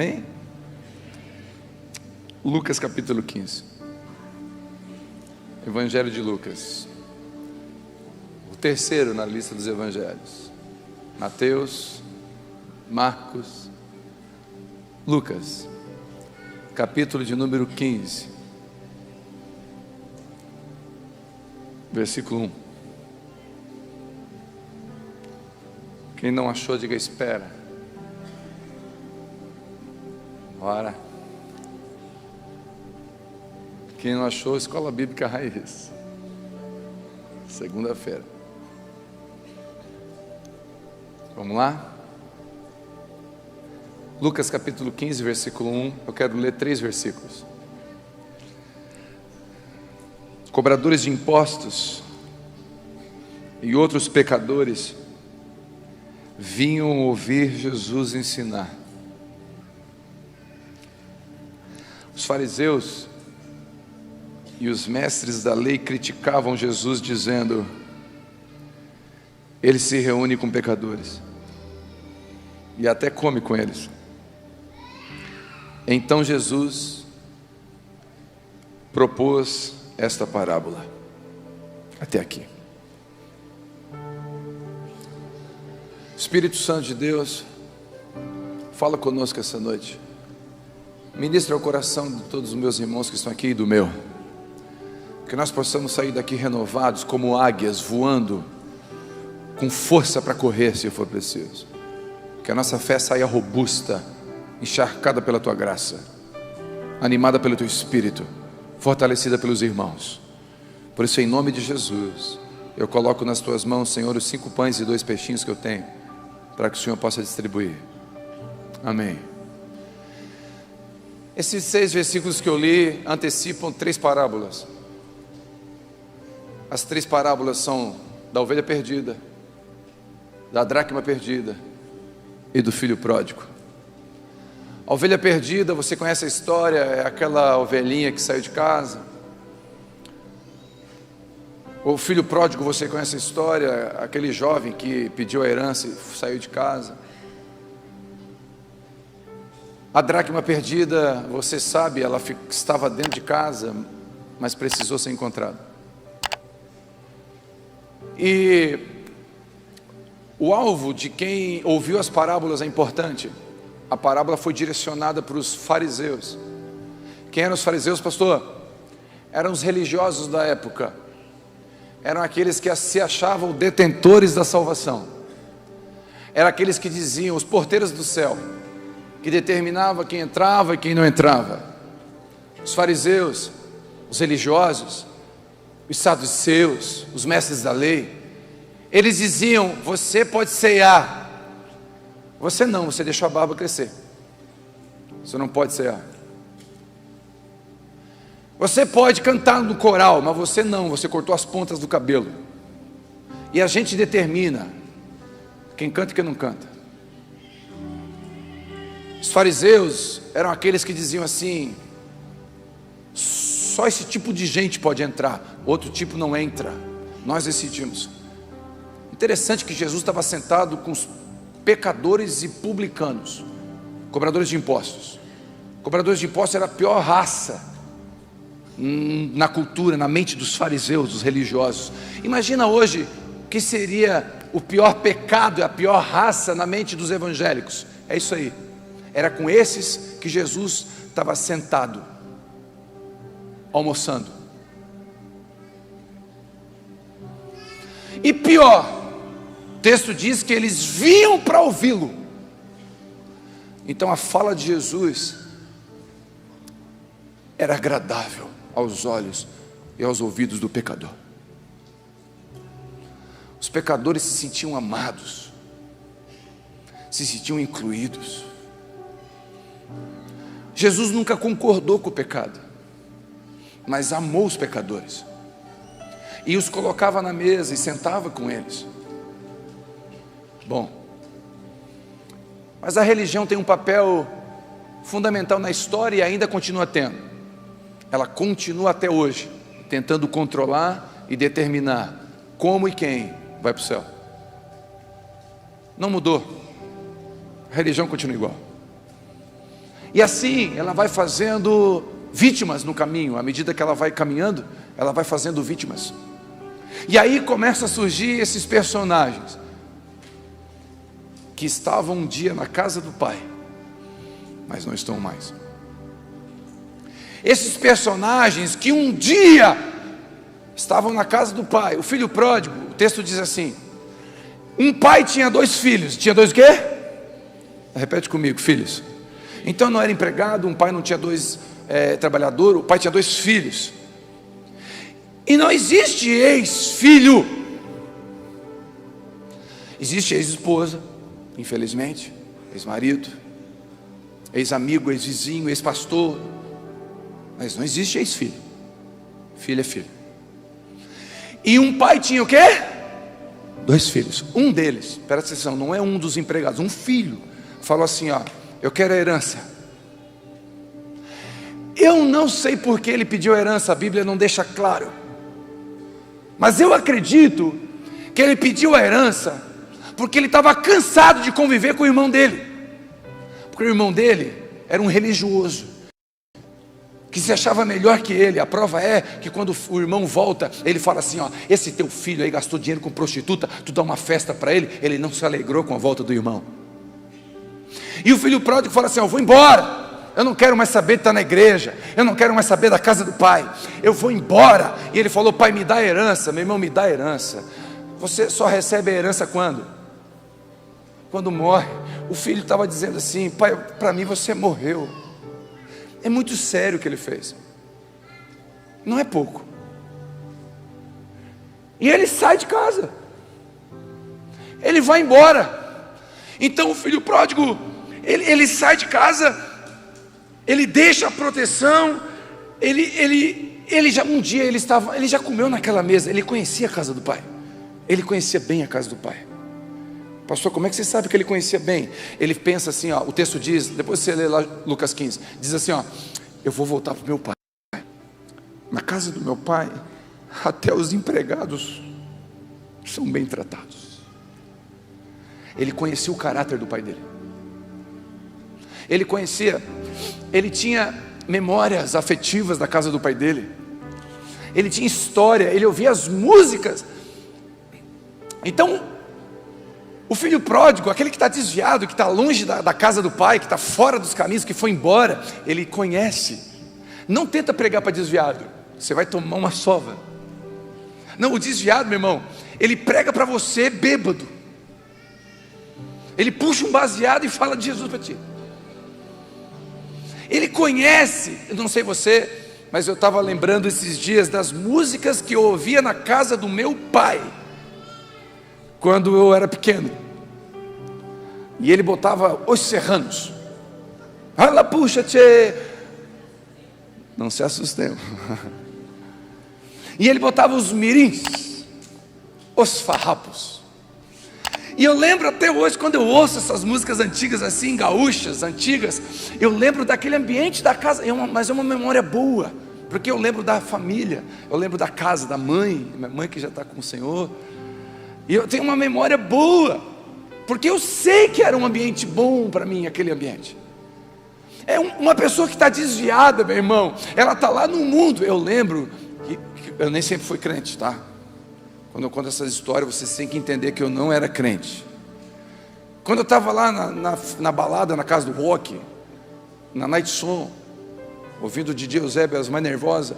Amém? Lucas capítulo 15. Evangelho de Lucas. O terceiro na lista dos evangelhos. Mateus, Marcos, Lucas. Capítulo de número 15. Versículo 1. Quem não achou, diga espera. Ora. Quem não achou, Escola Bíblica Raiz. Segunda-feira. Vamos lá? Lucas capítulo 15, versículo 1. Eu quero ler 3 versículos. Cobradores de impostos e outros pecadores vinham ouvir Jesus ensinar. Os fariseus e os mestres da lei criticavam Jesus, dizendo: ele se reúne com pecadores e até come com eles. Então Jesus propôs esta parábola. Até aqui. Espírito Santo de Deus, fala conosco essa noite. Ministra o coração de todos os meus irmãos que estão aqui e do meu. Que nós possamos sair daqui renovados como águias voando, com força para correr se for preciso. Que a nossa fé saia robusta, encharcada pela Tua graça, animada pelo Teu Espírito, fortalecida pelos irmãos. Por isso, em nome de Jesus, eu coloco nas Tuas mãos, Senhor, os 5 pães e 2 peixinhos que eu tenho, para que o Senhor possa distribuir. Amém. Esses 6 versículos que eu li antecipam 3 parábolas. As 3 parábolas são da ovelha perdida, da dracma perdida e do filho pródigo. A ovelha perdida, você conhece a história, é aquela ovelhinha que saiu de casa. O filho pródigo, você conhece a história, aquele jovem que pediu a herança e saiu de casa. A dracma perdida, você sabe, ela estava dentro de casa, mas precisou ser encontrada. E o alvo de quem ouviu as parábolas é importante. A parábola foi direcionada para os fariseus. Quem eram os fariseus, pastor? Eram os religiosos da época. Eram aqueles que se achavam detentores da salvação. Eram aqueles que diziam, os porteiros do céu, que determinava quem entrava e quem não entrava. Os fariseus, os religiosos, os saduceus, os mestres da lei, eles diziam: você pode ceiar, você não, você deixou a barba crescer, você não pode ceiar. Você pode cantar no coral, mas você não, você cortou as pontas do cabelo. E a gente determina quem canta e quem não canta. Os fariseus eram aqueles que diziam assim: só esse tipo de gente pode entrar, outro tipo não entra, nós decidimos. Interessante que Jesus estava sentado com os pecadores e publicanos, cobradores de impostos. Cobradores de impostos era a pior raça na cultura, na mente dos fariseus, dos religiosos. Imagina hoje o que seria o pior pecado e a pior raça na mente dos evangélicos. É isso aí. Era com esses que Jesus estava sentado, almoçando. E pior, o texto diz que eles vinham para ouvi-lo. Então a fala de Jesus era agradável aos olhos e aos ouvidos do pecador. Os pecadores se sentiam amados, se sentiam incluídos. Jesus nunca concordou com o pecado, mas amou os pecadores e os colocava na mesa e sentava com eles. Bom, mas a religião tem um papel fundamental na história e ainda continua tendo. Ela continua até hoje, tentando controlar e determinar como e quem vai para o céu. Não mudou, a religião continua igual. E assim ela vai fazendo vítimas no caminho. À medida que ela vai caminhando, ela vai fazendo vítimas. E aí começa a surgir esses personagens que estavam um dia na casa do pai, mas não estão mais. Esses personagens que um dia estavam na casa do pai. O filho pródigo, o texto diz assim: um pai tinha 2 filhos. Tinha 2 o quê? Repete comigo, filhos. Então não era empregado, um pai não tinha 2 trabalhadores, o pai tinha 2 filhos. E não existe ex-filho. Existe ex-esposa, infelizmente, ex-marido, ex-amigo, ex-vizinho, ex-pastor. Mas não existe ex-filho. Filho é filho. E um pai tinha o quê? 2 filhos. Um deles, presta atenção, não é um dos empregados, um filho falou assim: ó, eu quero a herança. Eu não sei por que ele pediu a herança, a Bíblia não deixa claro. Mas eu acredito que ele pediu a herança porque ele estava cansado de conviver com o irmão dele. Porque o irmão dele era um religioso, que se achava melhor que ele. A prova é que quando o irmão volta, ele fala assim: ó, esse teu filho aí gastou dinheiro com prostituta, tu dá uma festa para ele. Ele não se alegrou com a volta do irmão. E o filho pródigo fala assim: eu vou embora, eu não quero mais saber de estar na igreja, eu não quero mais saber da casa do pai, eu vou embora. E ele falou: pai, me dá a herança. Meu irmão, me dá a herança. Você só recebe a herança quando? Quando morre. O filho estava dizendo assim: pai, para mim você morreu. É muito sério o que ele fez, não é pouco. E ele sai de casa, ele vai embora. Então o filho pródigo, ele sai de casa, ele deixa a proteção, ele já um dia ele já comeu naquela mesa, ele conhecia a casa do pai, ele conhecia bem a casa do pai. Pastor, como é que você sabe que ele conhecia bem? Ele pensa assim, ó, o texto diz, depois você lê lá Lucas 15, diz assim, ó, eu vou voltar para o meu pai. Na casa do meu pai, até os empregados são bem tratados. Ele conhecia o caráter do pai dele. Ele conhecia, ele tinha memórias afetivas da casa do pai dele. Ele tinha história, ele ouvia as músicas. Então, o filho pródigo, aquele que está desviado, que está longe da casa do pai, que está fora dos caminhos, que foi embora, ele conhece. Não tenta pregar para desviado, você vai tomar uma sova. Não, o desviado, meu irmão, ele prega para você bêbado. Ele puxa um baseado e fala de Jesus para ti. Ele conhece, eu não sei você, mas eu estava lembrando esses dias das músicas que eu ouvia na casa do meu pai, quando eu era pequeno. E ele botava Os Serranos. Fala, puxa, tchê. Não se assustemos. E ele botava os mirins, os farrapos. E eu lembro até hoje, quando eu ouço essas músicas antigas assim, gaúchas, antigas, eu lembro daquele ambiente da casa, mas é uma memória boa, porque eu lembro da família, eu lembro da casa, da mãe, minha mãe que já está com o Senhor. E eu tenho uma memória boa, porque eu sei que era um ambiente bom para mim, aquele ambiente. É uma pessoa que está desviada, meu irmão, ela está lá no mundo. Eu lembro, que eu nem sempre fui crente, tá? Quando eu conto essas histórias, vocês têm que entender que eu não era crente. Quando eu estava lá na balada, na casa do rock, na Night Som, ouvindo o DJ Eusébio, as mais nervosas.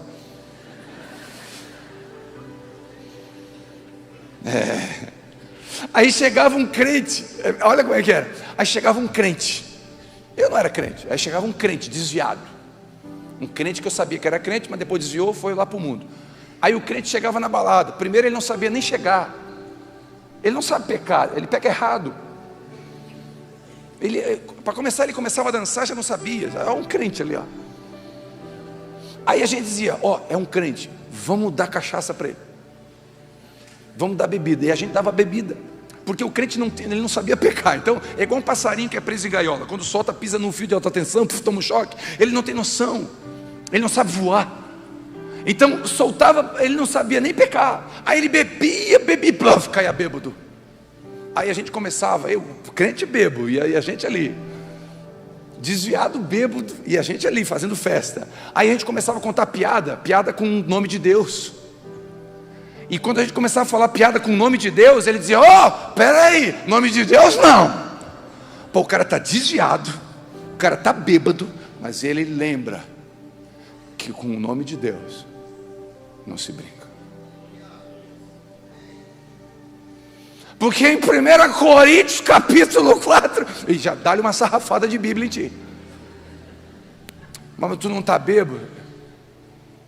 Aí chegava um crente, olha como é que era. Aí chegava um crente, eu não era crente. Aí chegava um crente desviado, um crente que eu sabia que era crente, mas depois desviou, foi lá para o mundo. Aí o crente chegava na balada, primeiro ele não sabia nem chegar, ele não sabe pecar, ele peca errado. Para começar, ele começava a dançar, já não sabia. É um crente ali, ó. Aí a gente dizia, ó, é um crente, vamos dar cachaça para ele, vamos dar bebida. E a gente dava bebida, porque o crente ele não sabia pecar. Então é igual um passarinho que é preso em gaiola, quando solta, pisa num fio de alta tensão, toma um choque. Ele não tem noção, ele não sabe voar. Então soltava, ele não sabia nem pecar. Aí ele bebia, plaf, caia bêbado. Aí a gente começava, eu crente bebo, e aí a gente ali desviado, bêbado, e a gente ali fazendo festa. Aí a gente começava a contar piada com o nome de Deus. E quando a gente começava a falar piada com o nome de Deus, ele dizia: peraí, nome de Deus não. Pô, o cara está desviado, o cara está bêbado, mas ele lembra que com o nome de Deus não se brinca. Porque em 1 Coríntios capítulo 4, e já dá-lhe uma sarrafada de Bíblia em ti. Mas tu não está bêbado?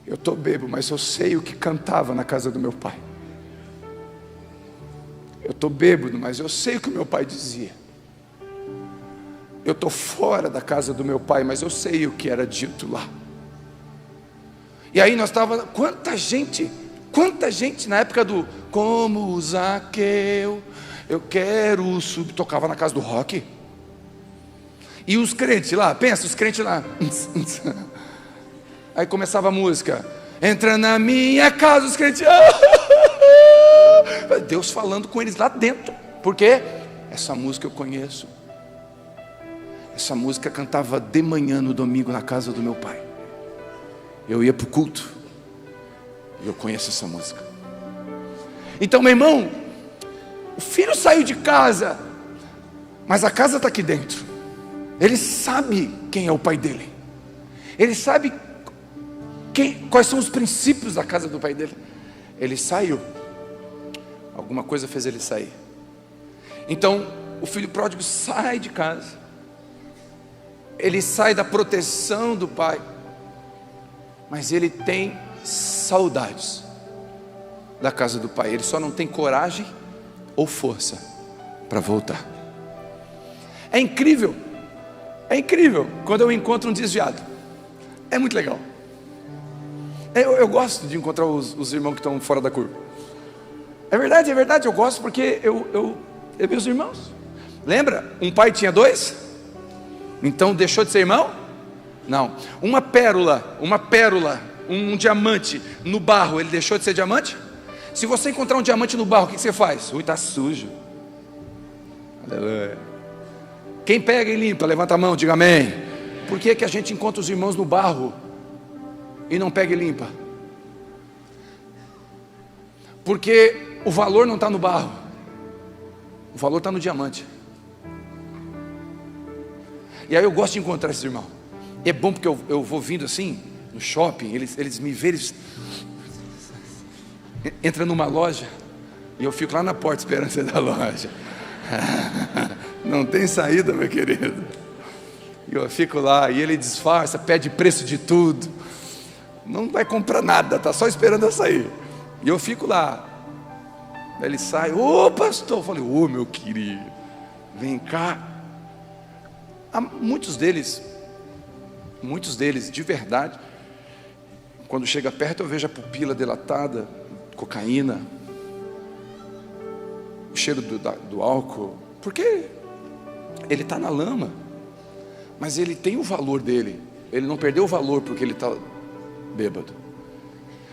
Eu estou bêbado, mas eu sei o que cantava na casa do meu pai. Eu estou bêbado, mas eu sei o que o meu pai dizia. Eu estou fora da casa do meu pai, mas eu sei o que era dito lá. E aí nós estávamos, quanta gente na época do como Zaqueu, eu quero subir, tocava na casa do rock. E os crentes lá, pensa, os crentes lá. Aí começava a música, entra na minha casa, os crentes. Deus falando com eles lá dentro. Por quê? Essa música eu conheço. Essa música cantava de manhã no domingo na casa do meu pai. Eu ia para o culto e eu conheço essa música. Então, meu irmão, o filho saiu de casa, mas a casa está aqui dentro. Ele sabe quem é o pai dele. Ele sabe quais são os princípios da casa do pai dele. Ele saiu. Alguma coisa fez ele sair. Então, o filho pródigo sai de casa. Ele sai da proteção do pai. Mas ele tem saudades da casa do pai. Ele só não tem coragem ou força para voltar. É incrível quando eu encontro um desviado. É muito legal. Eu gosto de encontrar os irmãos que estão fora da curva. É verdade, eu gosto porque eu meus irmãos. Lembra? Um pai tinha dois? Então deixou de ser irmão? Não. Uma pérola, um diamante no barro, ele deixou de ser diamante? Se você encontrar um diamante no barro, o que você faz? Ui, está sujo. Aleluia. Quem pega e limpa, levanta a mão, diga amém. Por que a gente encontra os irmãos no barro e não pega e limpa? Porque o valor não está no barro, o valor está no diamante. E aí eu gosto de encontrar esses irmãos. É bom porque eu vou vindo assim, no shopping, eles me veem, eles entram numa loja, e eu fico lá na porta esperando você da loja. Não tem saída, meu querido. E eu fico lá, e ele disfarça, pede preço de tudo. Não vai comprar nada, está só esperando eu sair. E eu fico lá. Aí ele sai, ô pastor, eu falei, ô meu querido, vem cá. Muitos deles de verdade, quando chega perto eu vejo a pupila dilatada, cocaína, o cheiro do álcool, porque ele está na lama, mas ele tem o valor dele, ele não perdeu o valor porque ele está bêbado.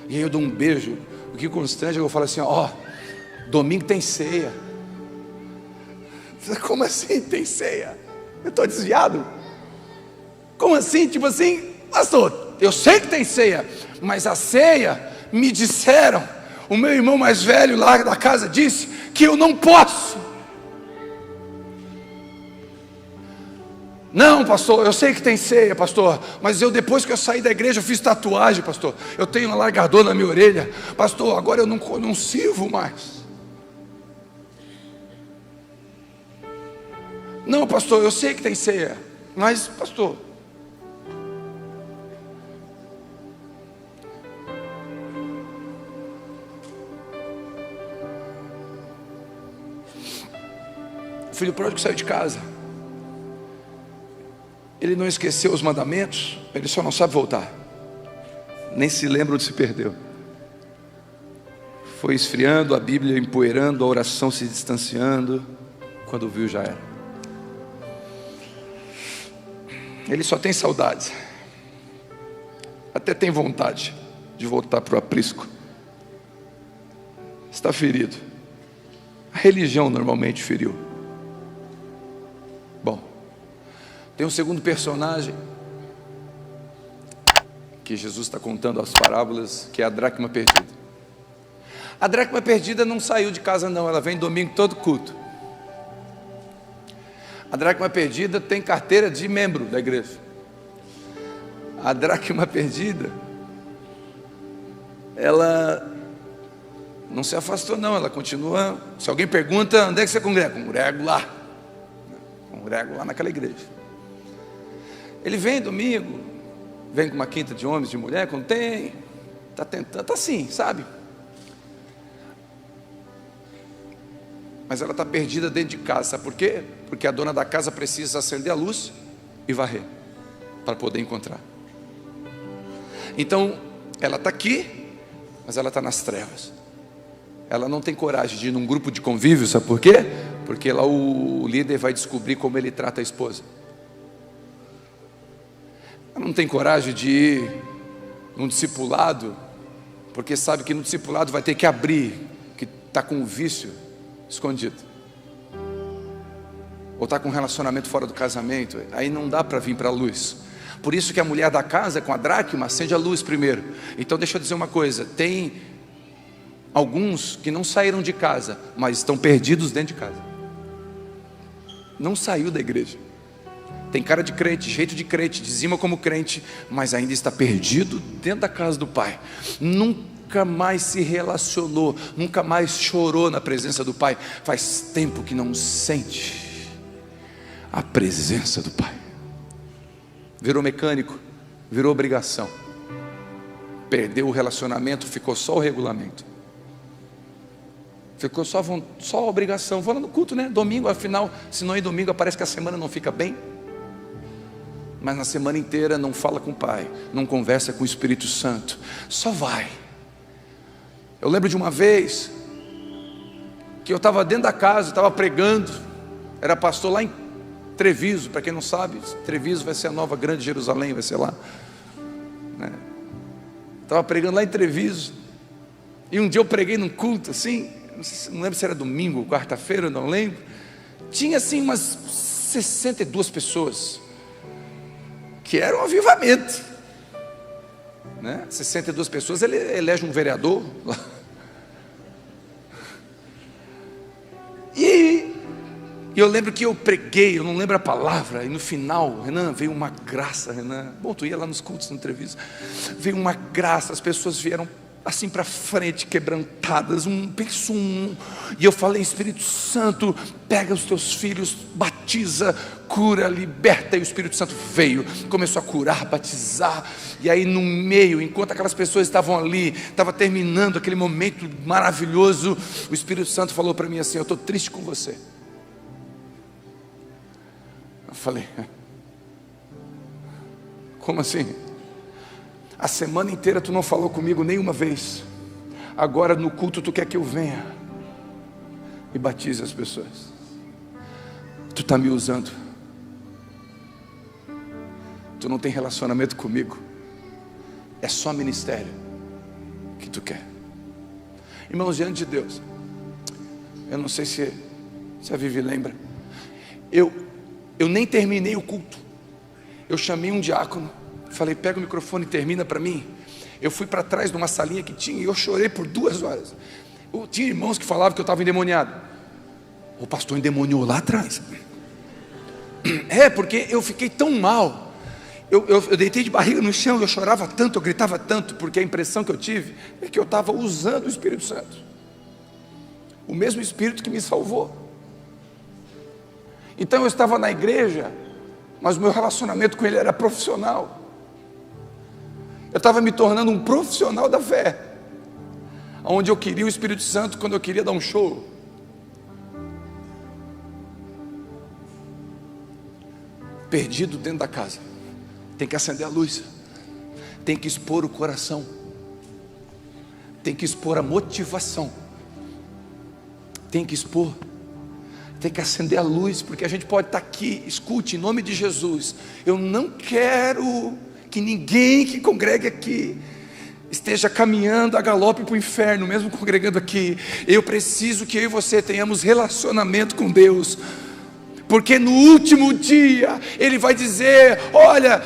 E aí eu dou um beijo, o que constrange, eu falo assim, domingo tem ceia. Como assim tem ceia? Eu estou desviado? Como assim? Tipo assim, pastor, eu sei que tem ceia, mas a ceia, me disseram, o meu irmão mais velho lá da casa disse que eu não posso. Não, pastor, eu sei que tem ceia, pastor, mas depois que eu saí da igreja eu fiz tatuagem, pastor. Eu tenho um alargador na minha orelha, pastor, agora eu não sirvo mais. Não, pastor, eu sei que tem ceia, mas, pastor, o filho pródigo saiu de casa. Ele não esqueceu os mandamentos, ele só não sabe voltar. Nem se lembra onde se perdeu. Foi esfriando, a Bíblia empoeirando, a oração se distanciando. Quando viu, já era. Ele só tem saudades. Até tem vontade de voltar para o aprisco. Está ferido. A religião normalmente feriu. Bom, Tem um segundo personagem que Jesus está contando as parábolas, que é a dracma perdida. A dracma perdida não saiu de casa não, ela vem domingo todo culto. A dracma perdida tem carteira de membro da igreja. A dracma perdida, ela não se afastou não, ela continua. Se alguém pergunta, onde é que você congrega? Congrego lá naquela igreja. Ele vem domingo, vem com uma quinta de homens, de mulher, quando tem, está tentando, está assim, sabe? Mas ela está perdida dentro de casa, sabe por quê? Porque a dona da casa precisa acender a luz e varrer, para poder encontrar. Então, ela está aqui, mas ela está nas trevas. Ela não tem coragem de ir num grupo de convívio, sabe por quê? Porque lá o líder vai descobrir como ele trata a esposa. Ela não tem coragem de ir num discipulado, porque sabe que no discipulado vai ter que abrir, que está com um vício escondido, ou está com um relacionamento fora do casamento, aí não dá para vir para a luz. Por isso que a mulher da casa com a dracma acende a luz primeiro. Então deixa eu dizer uma coisa, tem alguns que não saíram de casa, mas estão perdidos dentro de casa. Não saiu da igreja, tem cara de crente, jeito de crente, dizima como crente, mas ainda está perdido dentro da casa do Pai. Nunca mais se relacionou, nunca mais chorou na presença do Pai. Faz tempo que não sente a presença do Pai. Virou mecânico, virou obrigação. Perdeu o relacionamento, ficou só o regulamento. Ficou só a obrigação. Vou lá no culto, né? Domingo, afinal, se não ir domingo, parece que a semana não fica bem. Mas na semana inteira não fala com o Pai, não conversa com o Espírito Santo, só vai. Eu lembro de uma vez que eu estava dentro da casa, estava pregando, era pastor lá em Treviso. Para quem não sabe, Treviso vai ser a nova grande Jerusalém, vai ser lá, né? Estava pregando lá em Treviso, e um dia eu preguei num culto assim, não lembro se era domingo ou quarta-feira, não lembro. Tinha assim umas 62 pessoas, que era um avivamento, né? 62 pessoas, ele elege um vereador. E eu lembro que eu preguei, eu não lembro a palavra, e no final, Renan, veio uma graça, Renan. Bom, tu ia lá nos cultos, na entrevista. Veio uma graça, as pessoas vieram assim para frente, quebrantadas, e eu falei: Espírito Santo, pega os teus filhos, batiza, cura, liberta. E o Espírito Santo veio, começou a curar, batizar. E aí no meio, enquanto aquelas pessoas estavam ali, estava terminando aquele momento maravilhoso, o Espírito Santo falou para mim assim: eu estou triste com você. Eu falei: como assim? A semana inteira tu não falou comigo nenhuma vez, agora no culto tu quer que eu venha e batize as pessoas. Tu está me usando, tu não tem relacionamento comigo, é só ministério que tu quer. Irmãos, diante de Deus, eu não sei se a Vivi lembra, eu nem terminei o culto, eu chamei um diácono, falei: pega o microfone e termina para mim. Eu fui para trás de uma salinha que tinha, e eu chorei por 2 horas. Tinha irmãos que falavam que eu estava endemoniado. O pastor endemoniou lá atrás. Porque eu fiquei tão mal, eu deitei de barriga no chão, eu chorava tanto, eu gritava tanto, porque a impressão que eu tive é que eu estava usando o Espírito Santo, o mesmo Espírito que me salvou. Então eu estava na igreja, mas o meu relacionamento com Ele era profissional. Eu estava me tornando um profissional da fé, onde eu queria o Espírito Santo quando eu queria dar um show. Perdido dentro da casa, tem que acender a luz, tem que expor o coração, tem que expor a motivação, tem que expor, tem que acender a luz, porque a gente pode estar aqui. Escute, em nome de Jesus, eu não quero que ninguém que congregue aqui esteja caminhando a galope para o inferno, mesmo congregando aqui. Eu preciso que eu e você tenhamos relacionamento com Deus, porque no último dia Ele vai dizer: olha,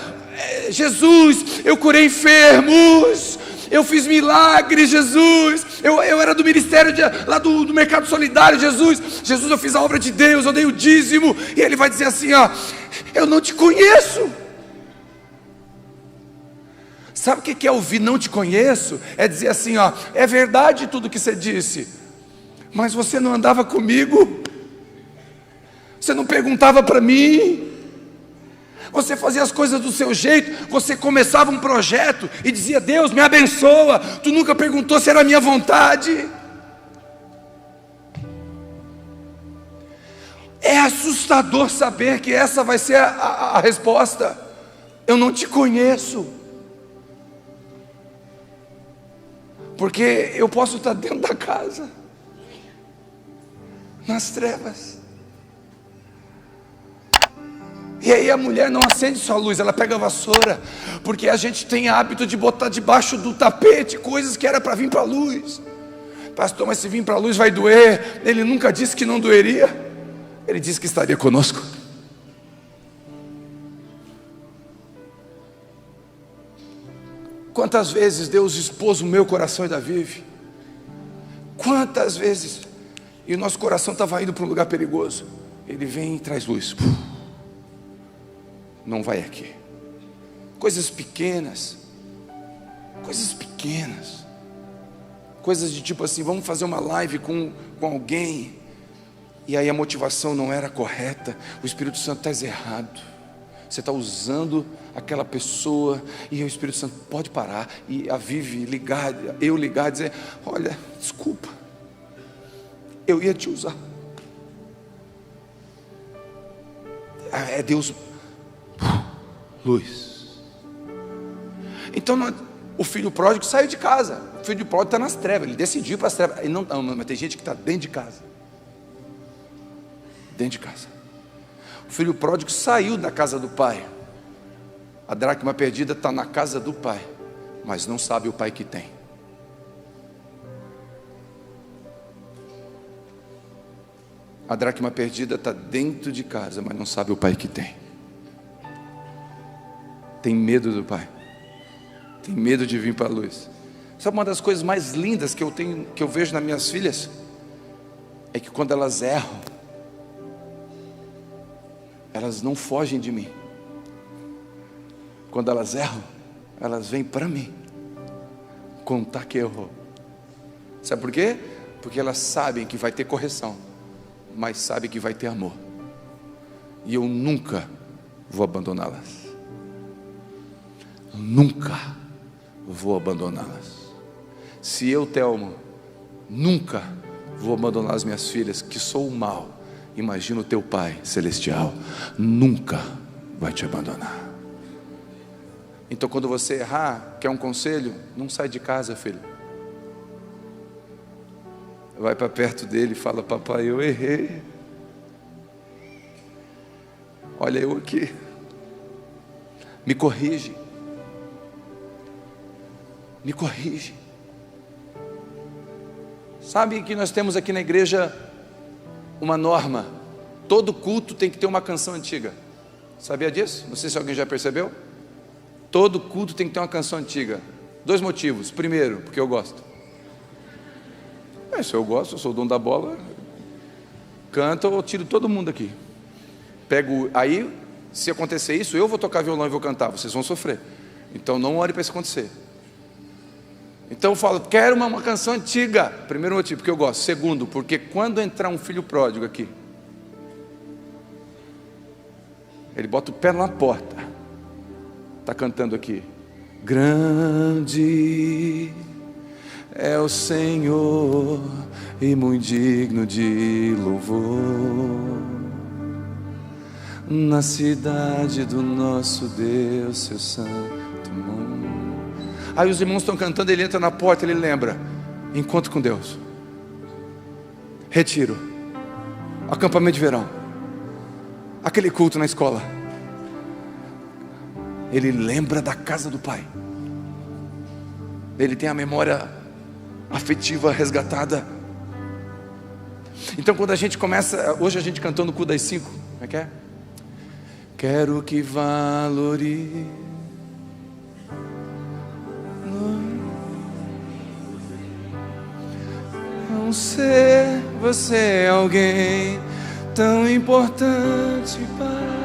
Jesus, eu curei enfermos, eu fiz milagres, Jesus, eu era do ministério lá do Mercado Solidário, Jesus, eu fiz a obra de Deus, eu dei o dízimo. E Ele vai dizer assim: ó, eu não te conheço. Sabe o que é ouvir não te conheço? É dizer assim, ó, é verdade tudo que você disse, mas você não andava comigo, você não perguntava para mim, você fazia as coisas do seu jeito, você começava um projeto e dizia: Deus me abençoa, tu nunca perguntou se era a minha vontade. É assustador saber que essa vai ser a resposta: eu não te conheço. Porque eu posso estar dentro da casa, nas trevas, e aí a mulher não acende só a luz, ela pega a vassoura, porque a gente tem hábito de botar debaixo do tapete coisas que era para vir para a luz. Pastor, mas se vir para a luz vai doer. Ele nunca disse que não doeria, Ele disse que estaria conosco. Quantas vezes Deus expôs o meu coração e da Vivi? Quantas vezes? E o nosso coração estava indo para um lugar perigoso. Ele vem e traz luz. Não vai aqui. Coisas pequenas. Coisas pequenas. Coisas de tipo assim: vamos fazer uma live com alguém. E aí a motivação não era correta. O Espírito Santo está errado. Você está usando aquela pessoa, e o Espírito Santo pode parar. E a Vivi ligar, eu ligar e dizer: olha, desculpa, eu ia te usar. É Deus, luz. Então o filho pródigo saiu de casa. O filho pródigo está nas trevas, ele decidiu ir para as trevas. Ele não, mas tem gente que está dentro de casa. Dentro de casa. O filho pródigo saiu da casa do pai. A dracma perdida está na casa do pai, mas não sabe o pai que tem. A dracma perdida está dentro de casa, mas não sabe o pai que tem. Tem medo do pai. Tem medo de vir para a luz. Sabe uma das coisas mais lindas que eu vejo nas minhas filhas? É que quando elas erram, elas não fogem de mim. Quando elas erram, elas vêm para mim contar que errou. Sabe por quê? Porque elas sabem que vai ter correção, mas sabem que vai ter amor. E eu nunca vou abandoná-las. Nunca vou abandoná-las. Se eu, Telmo, nunca vou abandonar as minhas filhas, que sou o mal, imagina o teu Pai Celestial, nunca vai te abandonar. Então quando você errar, quer um conselho? Não sai de casa, filho. Vai para perto dele e fala: papai, eu errei. Olha eu aqui. Me corrige. Me corrige. Sabe que nós temos aqui na igreja uma norma: todo culto tem que ter uma canção antiga. Sabia disso? Não sei se alguém já percebeu. Todo culto tem que ter uma canção antiga. 2 motivos. Primeiro, porque eu gosto. Se eu gosto, eu sou o dono da bola, canta, eu tiro todo mundo aqui. Pego, aí, se acontecer isso, eu vou tocar violão e vou cantar, vocês vão sofrer. Então não ore para isso acontecer. Então eu falo: quero uma canção antiga. Primeiro motivo, porque eu gosto. Segundo, porque quando entrar um filho pródigo aqui, ele bota o pé na porta. Está cantando aqui: grande é o Senhor e muito digno de louvor, na cidade do nosso Deus, seu santo nome. Aí os irmãos estão cantando, ele entra na porta, ele lembra: encontro com Deus, retiro, acampamento de verão, aquele culto na escola. Ele lembra da casa do pai. Ele tem a memória afetiva resgatada. Então quando a gente começa, hoje a gente cantou no Cu das 5, como é que é? Quero que valorize. Não ser você alguém tão importante para...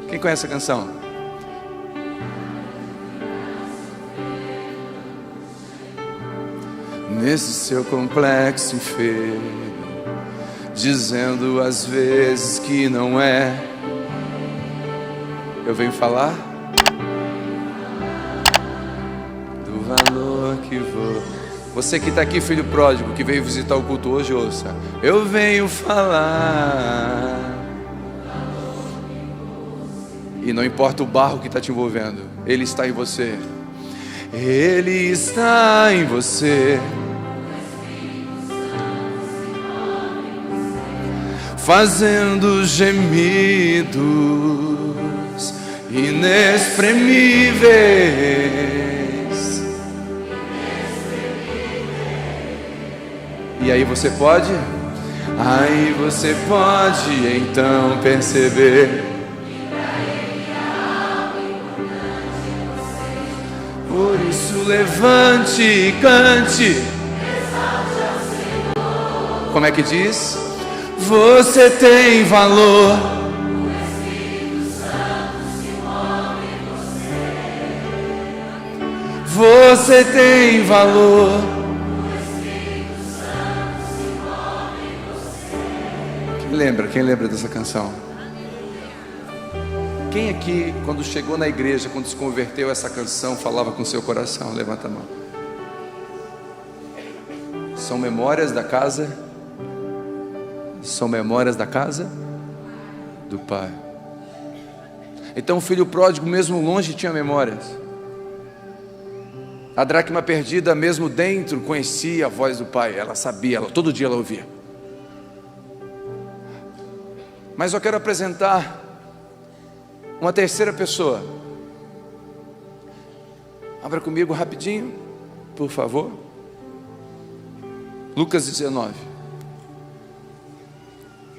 Quem conhece a canção? Nesse seu complexo feio, dizendo às vezes que não é, eu venho falar do valor que vou. Você que está aqui, filho pródigo, que veio visitar o culto hoje, ouça. Eu venho falar. E não importa o barro que está te envolvendo, Ele está em você. Ele está em você. Fazendo gemidos inexprimíveis. E aí você pode então perceber. Por isso levante e cante. Como é que diz? Você tem valor. Você tem valor. Quem lembra dessa canção? Quem aqui, quando chegou na igreja, quando se converteu, essa canção falava com seu coração? Levanta a mão. São memórias da casa. São memórias da casa do Pai. Então o filho pródigo, mesmo longe, tinha memórias. A dracma perdida, mesmo dentro, conhecia a voz do Pai. Ela sabia, todo dia ela ouvia. Mas eu quero apresentar uma terceira pessoa. Abra comigo rapidinho, por favor. Lucas 19.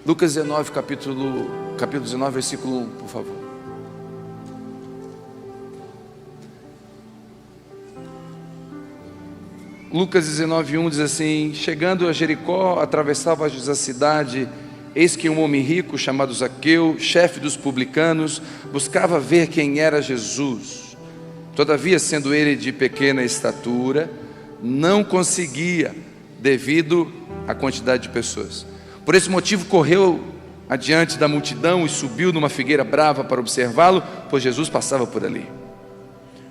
Lucas 19, capítulo 19, versículo 1, por favor. Lucas 19, 1 diz assim: chegando a Jericó, atravessava a cidade, eis que um homem rico, chamado Zaqueu, chefe dos publicanos, buscava ver quem era Jesus. Todavia, sendo ele de pequena estatura, não conseguia, devido à quantidade de pessoas. Por esse motivo correu adiante da multidão e subiu numa figueira brava para observá-lo, pois Jesus passava por ali.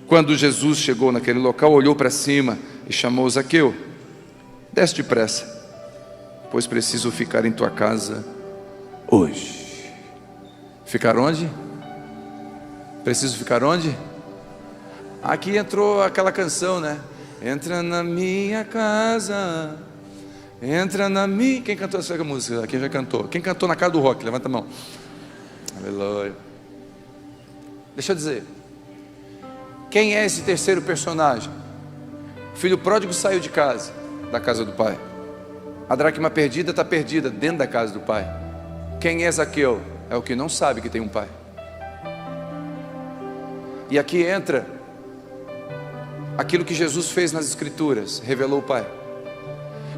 Quando Jesus chegou naquele local, olhou para cima e chamou Zaqueu: desce depressa, pois preciso ficar em tua casa hoje. Ficar onde? Preciso ficar onde? Aqui entrou aquela canção, né? Entra na minha casa. Entra na minha... Quem cantou essa música? Quem já cantou? Quem cantou na casa do rock? Levanta a mão. Aleluia. Deixa eu dizer. Quem é esse terceiro personagem? O filho pródigo saiu de casa, da casa do pai. A dracma perdida está perdida dentro da casa do pai. Quem é Zaqueu? É o que não sabe que tem um pai. E aqui entra aquilo que Jesus fez nas Escrituras, revelou o Pai.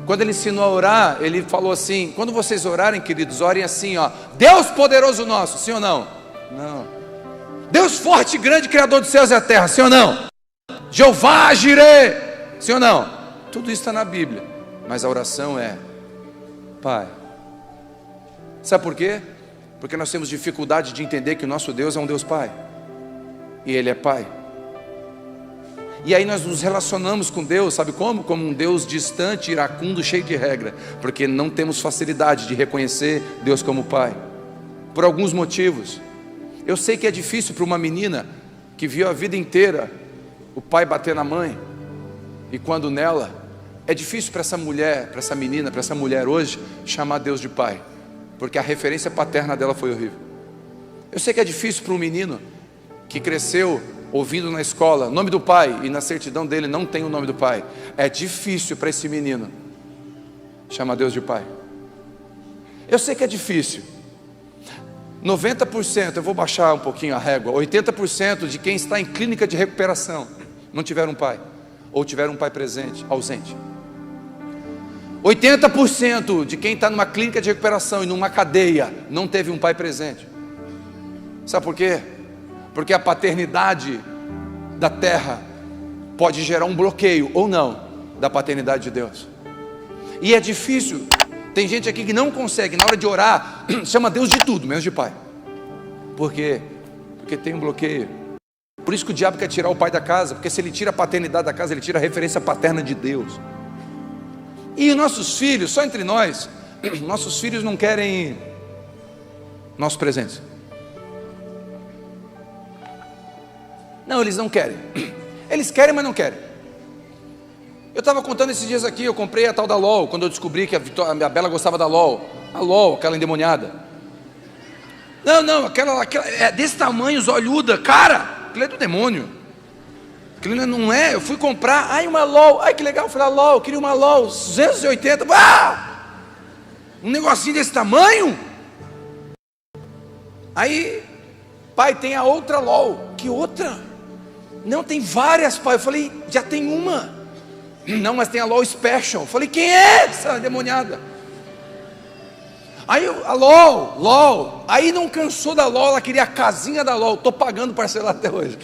Quando Ele ensinou a orar, Ele falou assim: quando vocês orarem, queridos, orem assim, ó: Deus poderoso nosso, sim ou não? Não. Deus forte e grande, Criador dos céus e da terra, sim ou não? Jeová Jireh, sim ou não? Tudo isso está na Bíblia, mas a oração é: Pai. Sabe por quê? Porque nós temos dificuldade de entender que o nosso Deus é um Deus Pai, e Ele é Pai. E aí nós nos relacionamos com Deus, sabe como? Como um Deus distante, iracundo, cheio de regra, porque não temos facilidade de reconhecer Deus como Pai, por alguns motivos. Eu sei que é difícil para uma menina que viu a vida inteira o pai bater na mãe, e quando nela, é difícil para essa mulher, para essa menina, para essa mulher hoje, chamar Deus de Pai, porque a referência paterna dela foi horrível. Eu sei que é difícil para um menino que cresceu ouvindo na escola nome do pai, e na certidão dele não tem o nome do pai. É difícil para esse menino chama Deus de Pai. Eu sei que é difícil. 90%, eu vou baixar um pouquinho a régua, 80% de quem está em clínica de recuperação não tiveram um pai, ou tiveram um pai presente, ausente. 80% de quem está numa clínica de recuperação e numa cadeia não teve um pai presente. Sabe por quê? Porque a paternidade da terra pode gerar um bloqueio ou não da paternidade de Deus. E é difícil. Tem gente aqui que não consegue, na hora de orar, chama Deus de tudo, menos de pai. Por quê? Porque tem um bloqueio. Por isso que o diabo quer tirar o pai da casa, porque se ele tira a paternidade da casa, ele tira a referência paterna de Deus. E os nossos filhos, só entre nós, nossos filhos não querem nossos presentes. Não, eles não querem. Eles querem, mas não querem. Eu estava contando esses dias aqui, eu comprei a tal da LOL, quando eu descobri que a Bela gostava da LOL. A LOL, aquela endemoniada. Não, aquela é desse tamanho, olhuda, cara, aquilo é do demônio. Aquilo não é, eu fui comprar, uma LOL, que legal, eu falei, LOL, eu queria uma LOL, 280, um negocinho desse tamanho. Aí, pai, tem a outra LOL. Que outra? Não, tem várias, pai. Eu falei, já tem uma. Não, mas tem a LOL Special. Eu falei, quem é essa demoniada? Aí a LOL. Aí não cansou da LOL, ela queria a casinha da LOL. Estou pagando parcelado até hoje.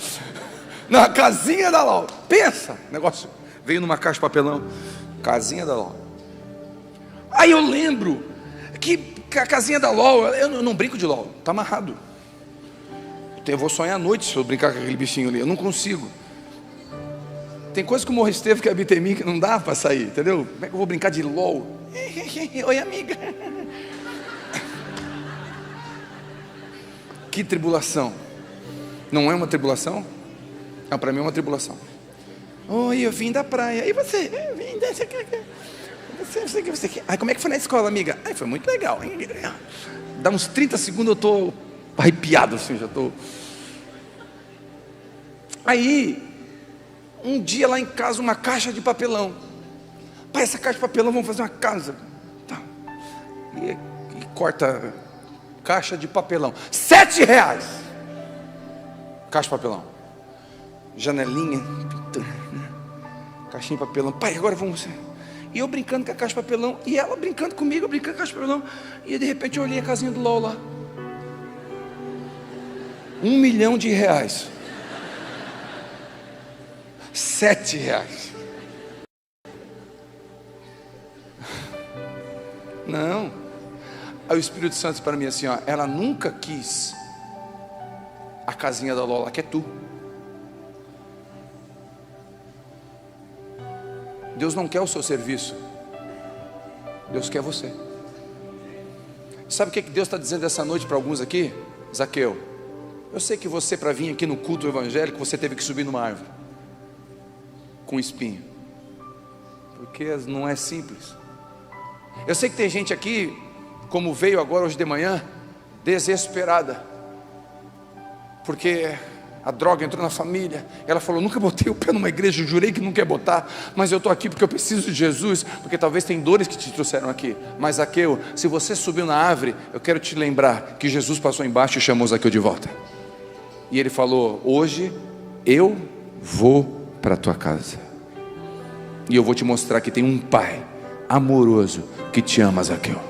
Na casinha da LOL. Pensa, negócio veio numa caixa de papelão. Casinha da LOL. Aí eu lembro que a casinha da LOL, eu não brinco de LOL, está amarrado. Eu vou sonhar à noite se eu brincar com aquele bichinho ali, eu não consigo. Tem coisa que o Morro Esteve que habita em mim que não dá para sair, entendeu? Como é que eu vou brincar de LOL? Oi, amiga. Que tribulação. Não é uma tribulação? Não, para mim é uma tribulação. Oi, eu vim da praia. E você? Eu vim dessa... Você. Ai, como é que foi na escola, amiga? Ai, foi muito legal. Dá uns 30 segundos eu estou arrepiado assim, já estou. Aí, um dia lá em casa, uma caixa de papelão. Pai, essa caixa de papelão, vamos fazer uma casa. Tá. E corta caixa de papelão. R$7. Caixa de papelão. Janelinha. Caixinha de papelão. Pai, agora vamos... E eu brincando com a caixa de papelão. E ela brincando comigo, eu brincando com a caixa de papelão. E de repente eu olhei a casinha do LOL lá. R$1 milhão. R$7. Não. Aí o Espírito Santo disse para mim assim, ela nunca quis a casinha da LOL, ela quer tu. Deus não quer o seu serviço, Deus quer você. Sabe o que Deus está dizendo essa noite para alguns aqui? Zaqueu, eu sei que você, para vir aqui no culto evangélico, você teve que subir numa árvore com espinho, porque não é simples. Eu sei que tem gente aqui, como veio agora hoje de manhã, desesperada, porque a droga entrou na família. Ela falou, nunca botei o pé numa igreja, eu jurei que não quer botar, mas eu estou aqui porque eu preciso de Jesus, porque talvez tem dores que te trouxeram aqui. Mas Zaqueu, se você subiu na árvore, eu quero te lembrar que Jesus passou embaixo e chamou Zaqueu de volta. E ele falou, hoje eu vou para a tua casa, e eu vou te mostrar que tem um pai amoroso que te ama, Zaqueu.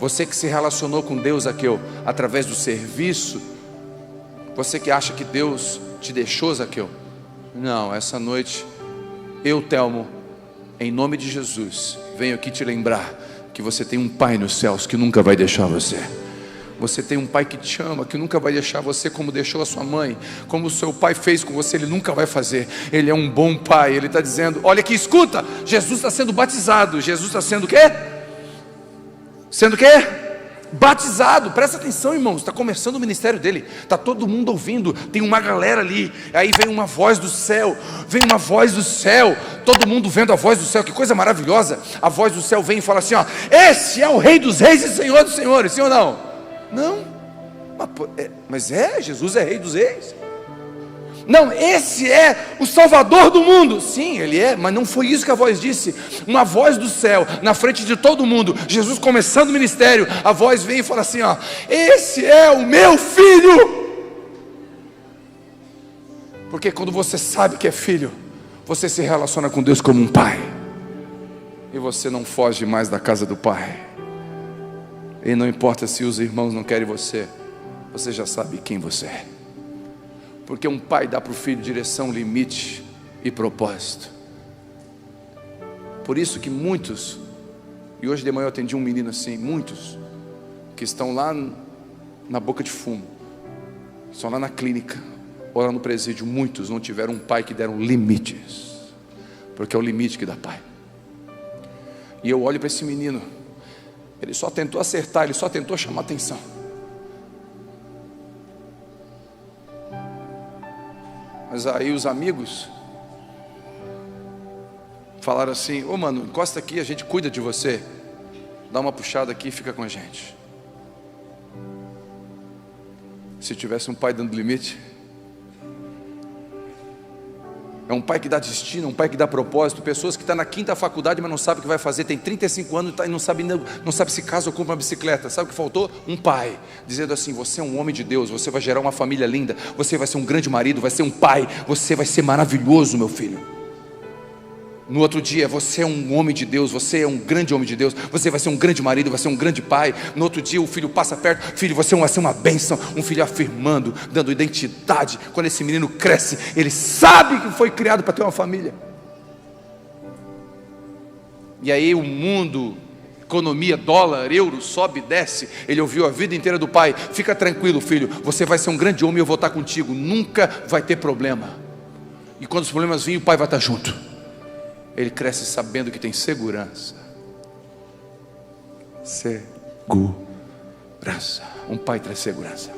Você que se relacionou com Deus, Zaqueu, através do serviço, você que acha que Deus te deixou, Zaqueu, não, essa noite eu, Telmo, em nome de Jesus, venho aqui te lembrar que você tem um pai nos céus que nunca vai deixar você. Você tem um pai que te ama, que nunca vai deixar você como deixou a sua mãe, como o seu pai fez com você, ele nunca vai fazer. Ele é um bom pai. Ele está dizendo, olha aqui, escuta, Jesus está sendo batizado. Jesus está sendo o quê? Sendo o quê? Batizado. Presta atenção, irmãos, está começando o ministério dele, está todo mundo ouvindo, tem uma galera ali, aí vem uma voz do céu, todo mundo vendo a voz do céu, que coisa maravilhosa. A voz do céu vem e fala assim, esse é o Rei dos Reis e Senhor dos Senhores, sim ou não? Não, mas Jesus é Rei dos Reis. Não, esse é o Salvador do mundo. Sim, ele é, mas não foi isso que a voz disse. Uma voz do céu, na frente de todo mundo, Jesus começando o ministério, a voz vem e fala assim, ó: esse é o meu filho. Porque quando você sabe que é filho, você se relaciona com Deus como um pai, e você não foge mais da casa do pai. E não importa se os irmãos não querem você, você já sabe quem você é. Porque um pai dá para o filho direção, limite e propósito. Por isso que muitos, e hoje de manhã eu atendi um menino assim, muitos que estão lá na boca de fumo, estão lá na clínica, ou lá no presídio, muitos não tiveram um pai que deram limites, porque é o limite que dá pai. E eu olho para esse menino, ele só tentou acertar, ele só tentou chamar atenção. Mas aí os amigos falaram assim: ô mano, encosta aqui, a gente cuida de você, dá uma puxada aqui e fica com a gente. Se tivesse um pai dando limite, é um pai que dá destino, um pai que dá propósito. Pessoas que estão na 5ª faculdade, mas não sabe o que vai fazer, tem 35 anos e não sabe se casa ou compra uma bicicleta. Sabe o que faltou? Um pai, dizendo assim: você é um homem de Deus, você vai gerar uma família linda, você vai ser um grande marido, vai ser um pai, você vai ser maravilhoso, meu filho. No outro dia, você é um homem de Deus, você é um grande homem de Deus, você vai ser um grande marido, vai ser um grande pai. No outro dia o filho passa perto: filho, você vai ser uma bênção. Um filho afirmando, dando identidade. Quando esse menino cresce, ele sabe que foi criado para ter uma família. E aí o mundo, economia, dólar, euro, sobe e desce. Ele ouviu a vida inteira do pai: fica tranquilo, filho, você vai ser um grande homem, eu vou estar contigo, nunca vai ter problema. E quando os problemas virem, o pai vai estar junto. Ele cresce sabendo que tem segurança. Segurança. Um pai traz segurança.